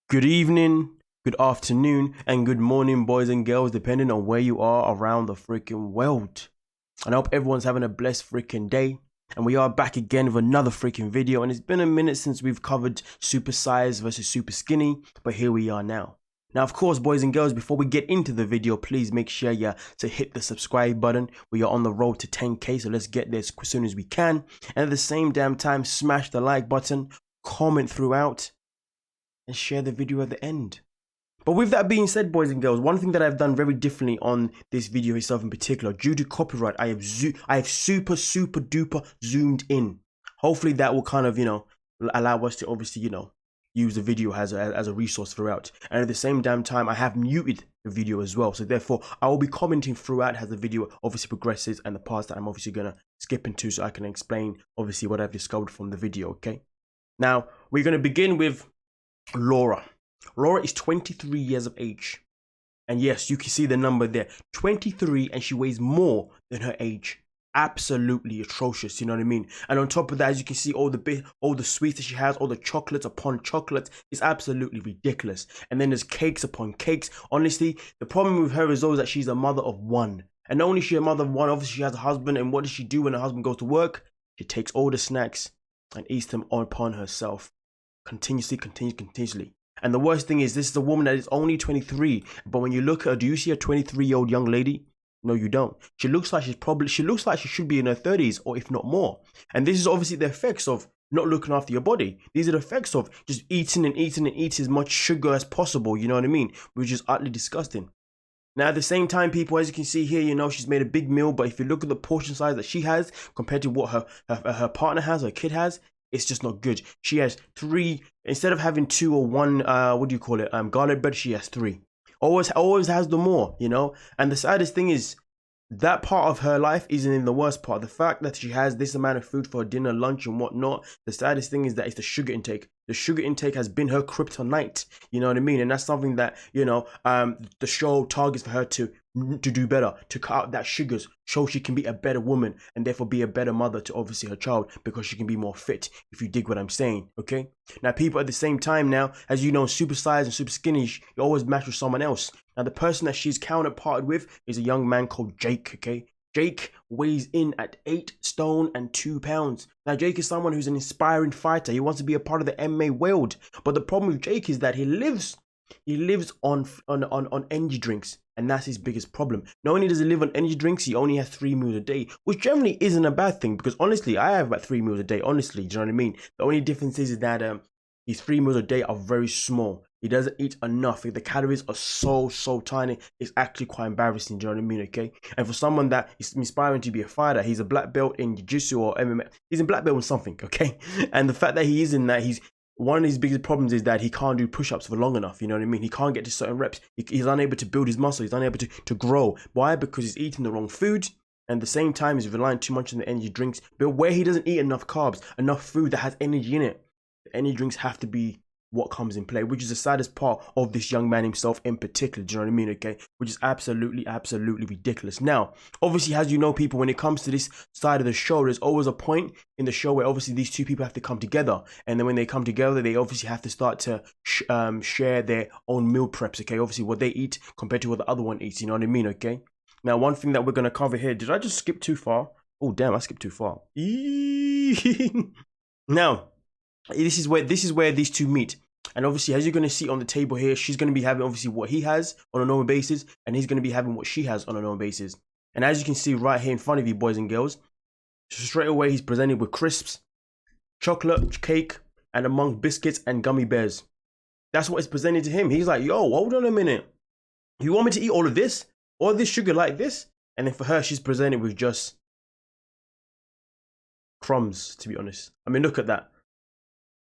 Good evening, good afternoon, and good morning, boys and girls, depending on where you are around the freaking world. And I hope everyone's having a blessed freaking day. And we are back again with another freaking video. And it's been a minute since we've covered super size versus super skinny, but here we are now. Now, of course, boys and girls, before we get into the video, please make sure to hit the subscribe button. We are on the road to 10K, so let's get there as soon as we can. And at the same damn time, smash the like button, comment throughout, and share the video at the end. But with that being said, boys and girls, one thing that I've done very differently on this video itself in particular, due to copyright, I have super duper zoomed in. Hopefully that will kind of, allow us to obviously, use the video as a resource throughout. And at the same damn time, I have muted the video as well. So therefore, I will be commenting throughout as the video obviously progresses and the parts that I'm obviously going to skip into so I can explain obviously what I've discovered from the video, okay? Now, we're going to begin with Laura. Laura is 23 years of age. And yes, you can see the number there. 23, and she weighs more than her age. Absolutely atrocious, you know what I mean? And on top of that, as you can see, all the sweets that she has, all the chocolates upon chocolates, is absolutely ridiculous. And then there's cakes upon cakes. Honestly, the problem with her is always that she's a mother of one. And not only is she a mother of one, obviously she has a husband. And what does she do when her husband goes to work? She takes all the snacks and eats them upon herself. Continuously. And the worst thing is, this is a woman that is only 23. But when you look at her, do you see a 23-year-old young lady? No, you don't. She looks like she should be in her 30s, or if not more. And this is obviously the effects of not looking after your body. These are the effects of just eating as much sugar as possible, you know what I mean? Which is utterly disgusting. Now, at the same time, people, as you can see here, she's made a big meal. But if you look at the portion size that she has compared to what her partner has, her kid has, it's just not good. She has 3, instead of having 2 or 1, garlic bread, she has 3. Always has the more, And the saddest thing is, that part of her life isn't in the worst part. The fact that she has this amount of food for dinner, lunch, and whatnot, the saddest thing is that it's the sugar intake. The sugar intake has been her kryptonite, you know what I mean? And that's something that, the show targets for her to do better, to cut out that sugars, so she can be a better woman and therefore be a better mother to obviously her child, because she can be more fit, if you dig what I'm saying, okay? Now, people, at the same time now, as you know, super size and super skinny, you always match with someone else. Now, the person that she's counterparted with is a young man called Jake, okay? Jake weighs in at 8 stone and 2 pounds. Now, Jake is someone who's an inspiring fighter. He wants to be a part of the MMA world. But the problem with Jake is that he lives on energy drinks. And that's his biggest problem. Not only does he live on energy drinks, he only has 3 meals a day, which generally isn't a bad thing, because honestly, I have about 3 meals a day, honestly, do you know what I mean? The only difference is that his 3 meals a day are very small. He doesn't eat enough. The calories are so tiny. It's actually quite embarrassing, do you know what I mean, okay? And for someone that is inspiring to be a fighter, he's a black belt in jiu-jitsu or MMA. He's a black belt in something, okay? And the fact that he is in that, one of his biggest problems is that he can't do push-ups for long enough, you know what I mean? He can't get to certain reps. He's unable to build his muscle. He's unable to grow. Why? Because he's eating the wrong food, and at the same time, he's relying too much on the energy drinks. But where he doesn't eat enough carbs, enough food that has energy in it, the energy drinks have to be what comes in play, which is the saddest part of this young man himself in particular, do you know what I mean, okay? Which is absolutely ridiculous. Now, obviously, as you know, people, when it comes to this side of the show, there's always a point in the show where obviously these two people have to come together, and then when they come together, they obviously have to start to share their own meal preps, okay? Obviously, what they eat compared to what the other one eats, you know what I mean, okay? Now, one thing that we're going to cover here, did I just skip too far? Oh, damn, I skipped too far. Now, this is where these two meet. And obviously, as you're going to see on the table here, she's going to be having obviously what he has on a normal basis, and he's going to be having what she has on a normal basis. And as you can see right here in front of you, boys and girls, straight away he's presented with crisps, chocolate, cake, and among biscuits and gummy bears. That's what is presented to him. He's like, yo, hold on a minute. You want me to eat all of this sugar like this? And then for her, she's presented with just crumbs, to be honest. I mean, look at that.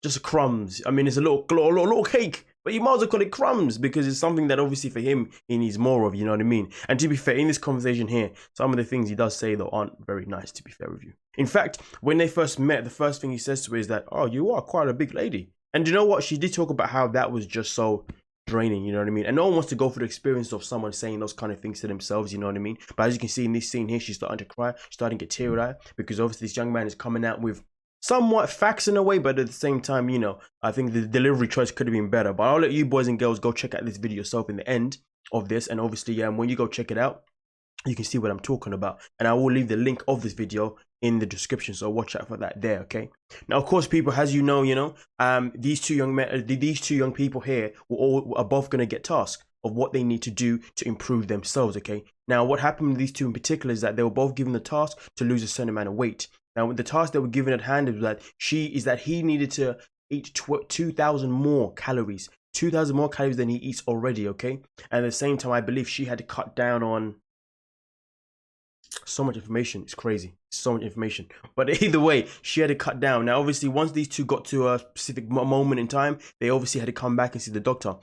Just crumbs. I mean, it's a little cake, but you might as well call it crumbs, because it's something that obviously for him he needs more of, you know what I mean? And to be fair, in this conversation here, some of the things he does say though aren't very nice, to be fair with you. In fact, when they first met, the first thing he says to her is that, oh, you are quite a big lady. And you know what? She did talk about how that was just so draining, you know what I mean? And no one wants to go through the experience of someone saying those kind of things to themselves, you know what I mean? But as you can see in this scene here, she's starting to cry, she's starting to get teary-eyed, because obviously this young man is coming out with somewhat facts in a way, but at the same time, you know, I think the delivery choice could have been better. But I'll let you boys and girls go check out this video yourself in the end of this, and obviously, when you go check it out, you can see what I'm talking about, and I will leave the link of this video in the description, so watch out for that there. Okay, now of course, people, as you know, these two young people here are both going to get tasks of what they need to do to improve themselves. Okay, now what happened with these two in particular is that they were both given the task to lose a certain amount of weight. Now with the task they were given at hand is that he needed to eat 2,000 more calories, 2,000 more calories than he eats already. Okay, and at the same time, I believe she had to cut down on so much information. It's crazy, so much information, but either way, she had to cut down. Now obviously, once these two got to a specific moment in time, they obviously had to come back and see the doctor.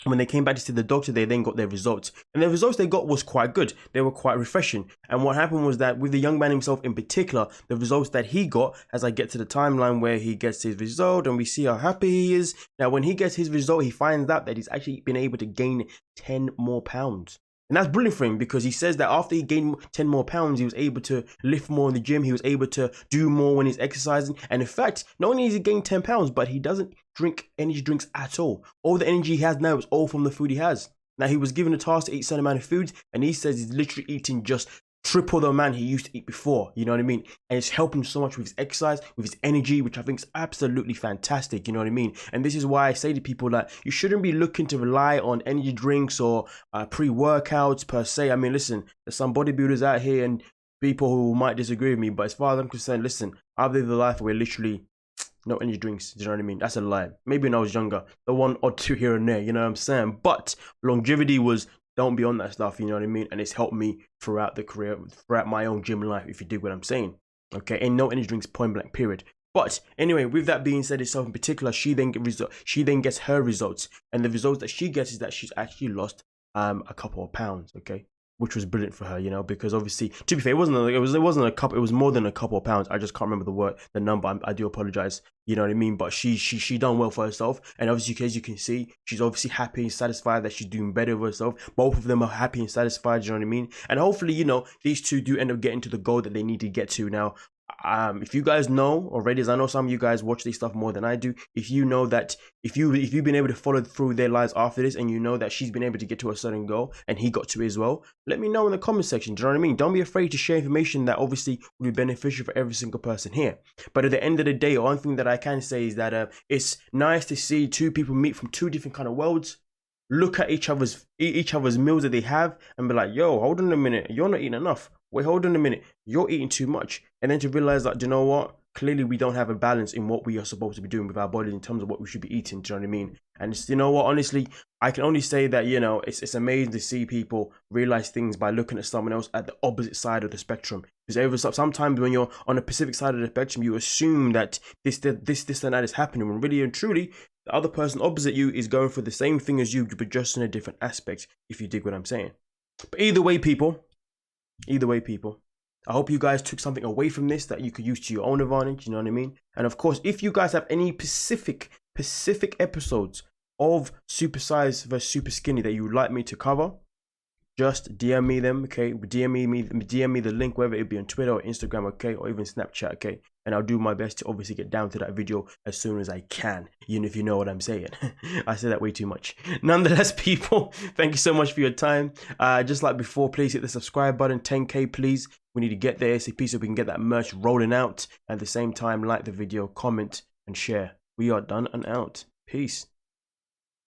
When they came back to see the doctor, they then got their results, and the results they got was quite good. They were quite refreshing. And what happened was that with the young man himself in particular, the results that he got, as I get to the timeline where he gets his result and we see how happy he is. Now when he gets his result, he finds out that he's actually been able to gain 10 more pounds. And that's brilliant for him, because he says that after he gained 10 more pounds, he was able to lift more in the gym. He was able to do more when he's exercising. And in fact, not only has he gained 10 pounds, but he doesn't drink energy drinks at all. All the energy he has now is all from the food he has. Now, he was given a task to eat a certain amount of foods, and he says he's literally eating just triple the amount he used to eat before. You know what I mean? And it's helped him so much with his exercise, with his energy, which I think is absolutely fantastic. You know what I mean? And this is why I say to people that you shouldn't be looking to rely on energy drinks or pre-workouts per se. I mean, listen, there's some bodybuilders out here and people who might disagree with me, but as far as I'm concerned, listen, I've lived a life where literally no energy drinks. Do you know what I mean? That's a lie. Maybe when I was younger, the one or two here and there, you know what I'm saying? But longevity was, don't be on that stuff, you know what I mean? And it's helped me throughout the career, throughout my own gym life, if you dig what I'm saying. Okay, and no energy drinks, point blank, period. But anyway, with that being said itself in particular, she then gets her results, and the results that she gets is that she's actually lost a couple of pounds. Okay, which was brilliant for her, you know, because obviously, to be fair, it wasn't a couple, it was more than a couple of pounds. I just can't remember the number. I do apologize, you know what I mean? But she done well for herself, and obviously, as you can see, she's obviously happy and satisfied that she's doing better with herself. Both of them are happy and satisfied, you know what I mean? And hopefully, you know, these two do end up getting to the goal that they need to get to. Now, if you guys know already, as I know some of you guys watch this stuff more than I do, if you know that if you've been able to follow through their lives after this, and you know that she's been able to get to a certain goal and he got to it as well, let me know in the comment section. Do you know what I mean? Don't be afraid to share information that obviously will be beneficial for every single person here. But at the end of the day, one thing that I can say is that it's nice to see two people meet from two different kind of worlds, look at each other's meals that they have, and be like, yo, hold on a minute, you're not eating enough. Wait, hold on a minute, you're eating too much. And then to realize that, you know what, clearly we don't have a balance in what we are supposed to be doing with our bodies in terms of what we should be eating. Do you know what I mean? And it's, you know what, honestly, I can only say that, you know, it's amazing to see people realize things by looking at someone else at the opposite side of the spectrum. Because sometimes when you're on a specific side of the spectrum, you assume that this and that is happening, when really and truly the other person opposite you is going for the same thing as you, but just in a different aspect, if you dig what I'm saying. But either way, people, I hope you guys took something away from this that you could use to your own advantage, you know what I mean? And of course, if you guys have any specific episodes of super size versus super skinny that you would like me to cover, just DM me them, okay? DM me the link, whether it be on Twitter or Instagram, okay? Or even Snapchat, okay? And I'll do my best to obviously get down to that video as soon as I can, even if you know what I'm saying. I say that way too much. Nonetheless, people, thank you so much for your time. Just like before, please hit the subscribe button, 10K, please. We need to get there ASAP so we can get that merch rolling out. At the same time, like the video, comment, and share. We are done and out. Peace.